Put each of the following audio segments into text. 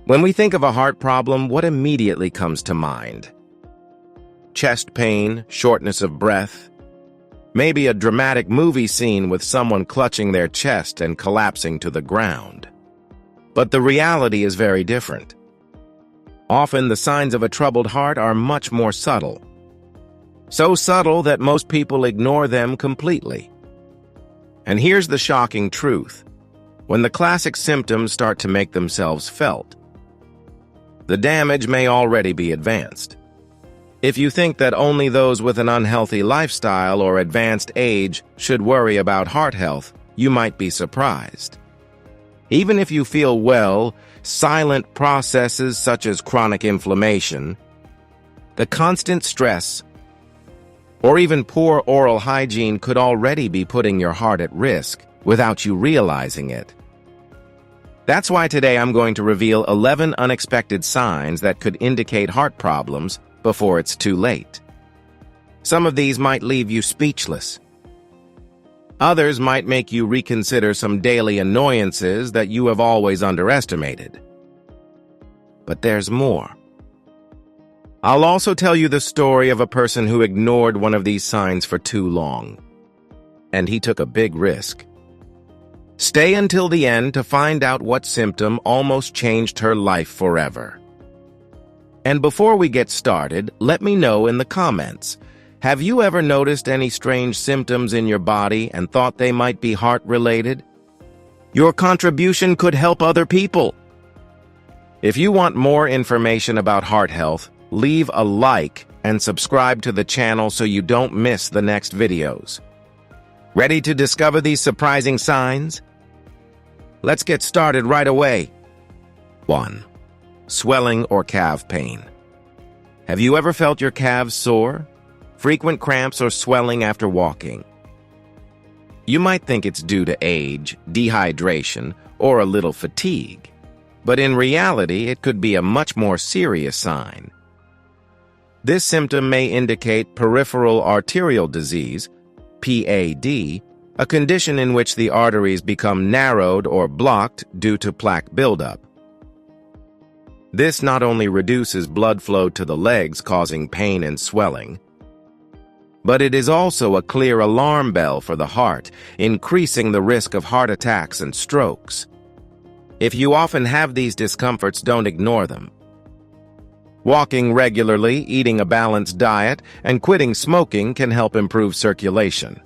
When we think of a heart problem, what immediately comes to mind? Chest pain, shortness of breath, maybe a dramatic movie scene with someone clutching their chest and collapsing to the ground. But the reality is very different. Often the signs of a troubled heart are much more subtle. So subtle that most people ignore them completely. And here's the shocking truth. When the classic symptoms start to make themselves felt, the damage may already be advanced. If you think that only those with an unhealthy lifestyle or advanced age should worry about heart health, you might be surprised. Even if you feel well, silent processes such as chronic inflammation, the constant stress, or even poor oral hygiene could already be putting your heart at risk without you realizing it. That's why today I'm going to reveal 11 unexpected signs that could indicate heart problems before it's too late. Some of these might leave you speechless. Others might make you reconsider some daily annoyances that you have always underestimated. But there's more. I'll also tell you the story of a person who ignored one of these signs for too long, and he took a big risk. Stay until the end to find out what symptom almost changed her life forever. And before we get started, let me know in the comments, have you ever noticed any strange symptoms in your body and thought they might be heart-related? Your contribution could help other people. If you want more information about heart health, leave a like and subscribe to the channel so you don't miss the next videos. Ready to discover these surprising signs? Let's get started right away. 1. Swelling or calf pain. Have you ever felt your calves sore? Frequent cramps or swelling after walking? You might think it's due to age, dehydration, or a little fatigue. But in reality, it could be a much more serious sign. This symptom may indicate peripheral arterial disease, PAD, a condition in which the arteries become narrowed or blocked due to plaque buildup. This not only reduces blood flow to the legs, causing pain and swelling, but it is also a clear alarm bell for the heart, increasing the risk of heart attacks and strokes. If you often have these discomforts, don't ignore them. Walking regularly, eating a balanced diet, and quitting smoking can help improve circulation.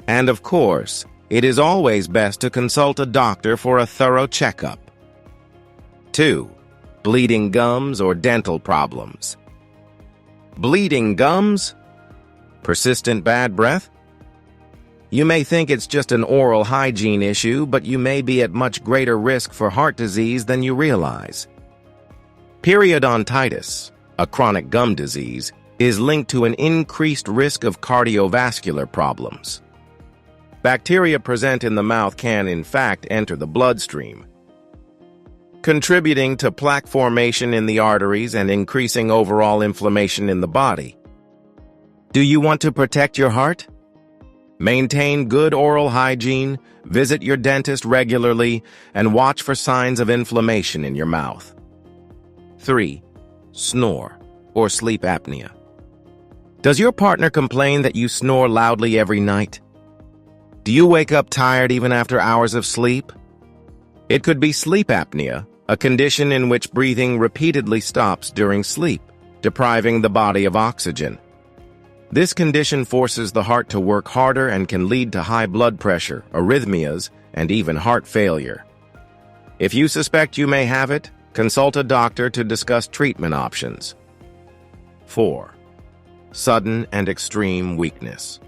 And of course, it is always best to consult a doctor for a thorough checkup. 2. Bleeding gums or dental problems. Bleeding gums? Persistent bad breath? You may think it's just an oral hygiene issue, but you may be at much greater risk for heart disease than you realize. Periodontitis, a chronic gum disease, is linked to an increased risk of cardiovascular problems. Bacteria present in the mouth can, in fact, enter the bloodstream, contributing to plaque formation in the arteries and increasing overall inflammation in the body. Do you want to protect your heart? Maintain good oral hygiene, visit your dentist regularly, and watch for signs of inflammation in your mouth. 3. Snore or sleep apnea. Does your partner complain that you snore loudly every night? Do you wake up tired even after hours of sleep? It could be sleep apnea, a condition in which breathing repeatedly stops during sleep, depriving the body of oxygen. This condition forces the heart to work harder and can lead to high blood pressure, arrhythmias, and even heart failure. If you suspect you may have it, consult a doctor to discuss treatment options. 4. Sudden and extreme weakness.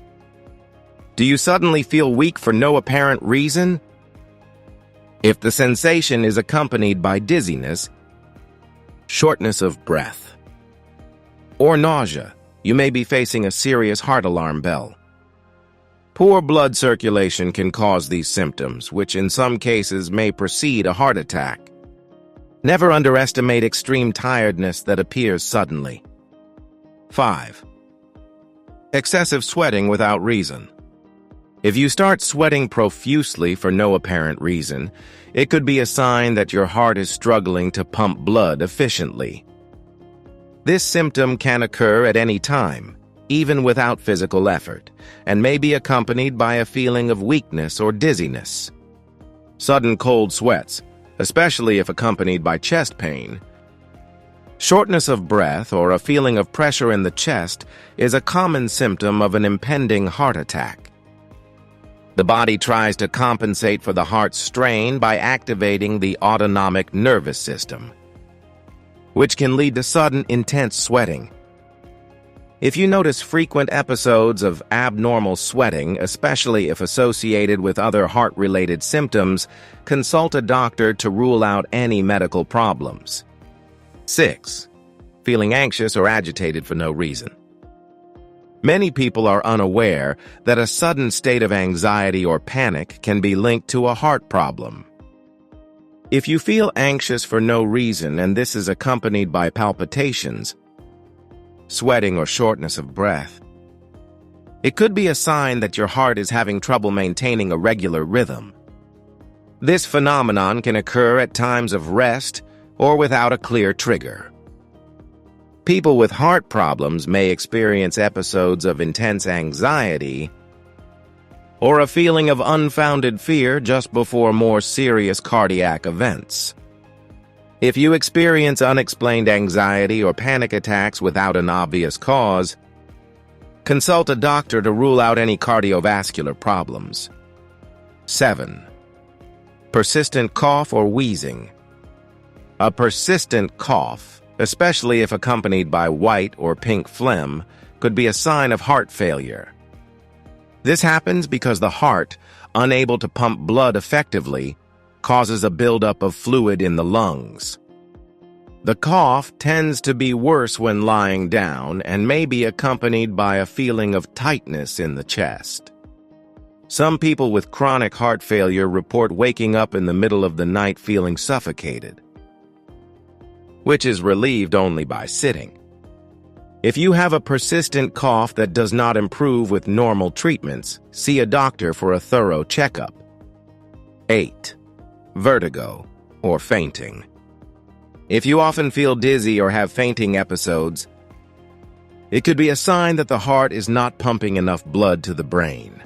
Do you suddenly feel weak for no apparent reason? If the sensation is accompanied by dizziness, shortness of breath, or nausea, you may be facing a serious heart alarm bell. Poor blood circulation can cause these symptoms, which in some cases may precede a heart attack. Never underestimate extreme tiredness that appears suddenly. 5. Excessive sweating without reason. If you start sweating profusely for no apparent reason, it could be a sign that your heart is struggling to pump blood efficiently. This symptom can occur at any time, even without physical effort, and may be accompanied by a feeling of weakness or dizziness. Sudden cold sweats, especially if accompanied by chest pain. Shortness of breath or a feeling of pressure in the chest is a common symptom of an impending heart attack. The body tries to compensate for the heart's strain by activating the autonomic nervous system, which can lead to sudden, intense sweating. If you notice frequent episodes of abnormal sweating, especially if associated with other heart-related symptoms, consult a doctor to rule out any medical problems. 6. Feeling anxious or agitated for no reason. Many people are unaware that a sudden state of anxiety or panic can be linked to a heart problem. If you feel anxious for no reason and this is accompanied by palpitations, sweating, or shortness of breath, it could be a sign that your heart is having trouble maintaining a regular rhythm. This phenomenon can occur at times of rest or without a clear trigger. People with heart problems may experience episodes of intense anxiety or a feeling of unfounded fear just before more serious cardiac events. If you experience unexplained anxiety or panic attacks without an obvious cause, consult a doctor to rule out any cardiovascular problems. 7. Persistent cough or wheezing. A persistent cough, especially if accompanied by white or pink phlegm, could be a sign of heart failure. This happens because the heart, unable to pump blood effectively, causes a buildup of fluid in the lungs. The cough tends to be worse when lying down and may be accompanied by a feeling of tightness in the chest. Some people with chronic heart failure report waking up in the middle of the night feeling suffocated, which is relieved only by sitting. If you have a persistent cough that does not improve with normal treatments, see a doctor for a thorough checkup. 8. Vertigo or fainting. If you often feel dizzy or have fainting episodes, it could be a sign that the heart is not pumping enough blood to the brain.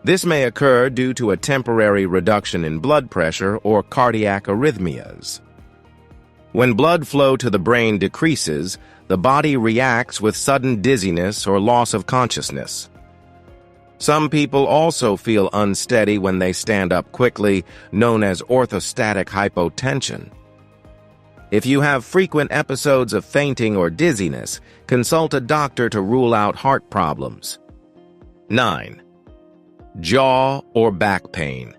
This may occur due to a temporary reduction in blood pressure or cardiac arrhythmias. When blood flow to the brain decreases, the body reacts with sudden dizziness or loss of consciousness. Some people also feel unsteady when they stand up quickly, known as orthostatic hypotension. If you have frequent episodes of fainting or dizziness, consult a doctor to rule out heart problems. 9. Jaw or back pain.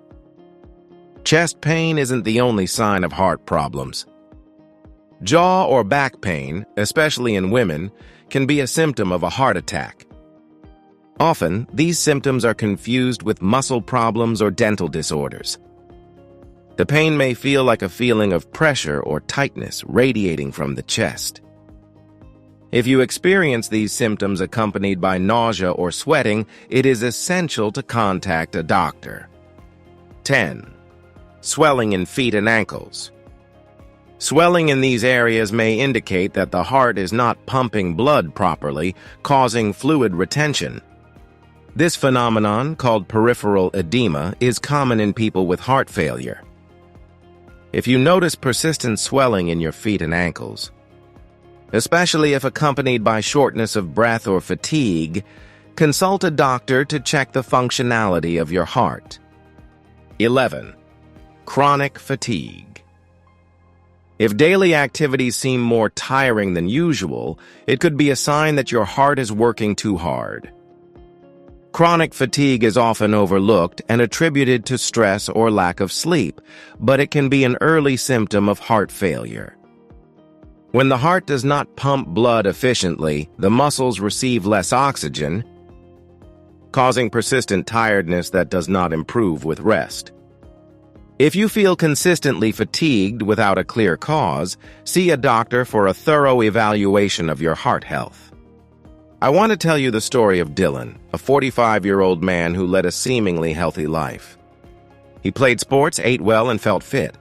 Chest pain isn't the only sign of heart problems. Jaw or back pain, especially in women, can be a symptom of a heart attack. Often, these symptoms are confused with muscle problems or dental disorders. The pain may feel like a feeling of pressure or tightness radiating from the chest. If you experience these symptoms accompanied by nausea or sweating, it is essential to contact a doctor. 10. Swelling in feet and ankles. Swelling in these areas may indicate that the heart is not pumping blood properly, causing fluid retention. This phenomenon, called peripheral edema, is common in people with heart failure. If you notice persistent swelling in your feet and ankles, especially if accompanied by shortness of breath or fatigue, consult a doctor to check the functionality of your heart. 11. Chronic fatigue. If daily activities seem more tiring than usual, it could be a sign that your heart is working too hard. Chronic fatigue is often overlooked and attributed to stress or lack of sleep, but it can be an early symptom of heart failure. When the heart does not pump blood efficiently, the muscles receive less oxygen, causing persistent tiredness that does not improve with rest. If you feel consistently fatigued without a clear cause, see a doctor for a thorough evaluation of your heart health. I want to tell you the story of Dylan, a 45-year-old man who led a seemingly healthy life. He played sports, ate well, and felt fit.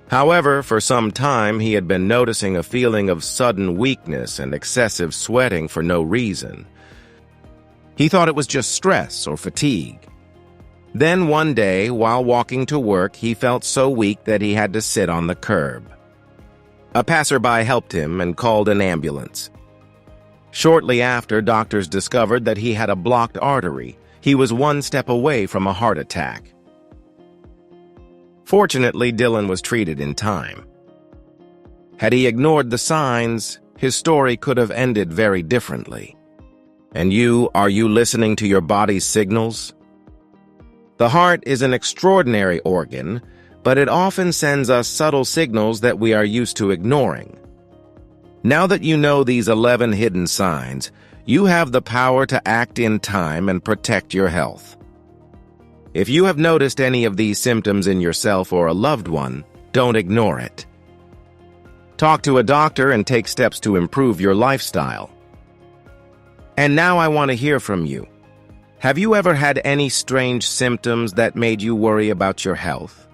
However, for some time, he had been noticing a feeling of sudden weakness and excessive sweating for no reason. He thought it was just stress or fatigue. Then one day, while walking to work, he felt so weak that he had to sit on the curb. A passerby helped him and called an ambulance. Shortly after, doctors discovered that he had a blocked artery. He was one step away from a heart attack. Fortunately, Dylan was treated in time. Had he ignored the signs, his story could have ended very differently. And are you listening to your body's signals? The heart is an extraordinary organ, but it often sends us subtle signals that we are used to ignoring. Now that you know these 11 hidden signs, you have the power to act in time and protect your health. If you have noticed any of these symptoms in yourself or a loved one, don't ignore it. Talk to a doctor and take steps to improve your lifestyle. And now I want to hear from you. Have you ever had any strange symptoms that made you worry about your health?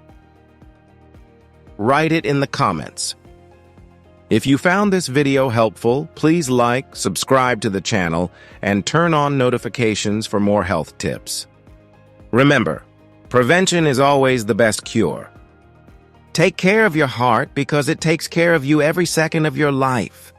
Write it in the comments. If you found this video helpful, please like, subscribe to the channel, and turn on notifications for more health tips. Remember, prevention is always the best cure. Take care of your heart because it takes care of you every second of your life.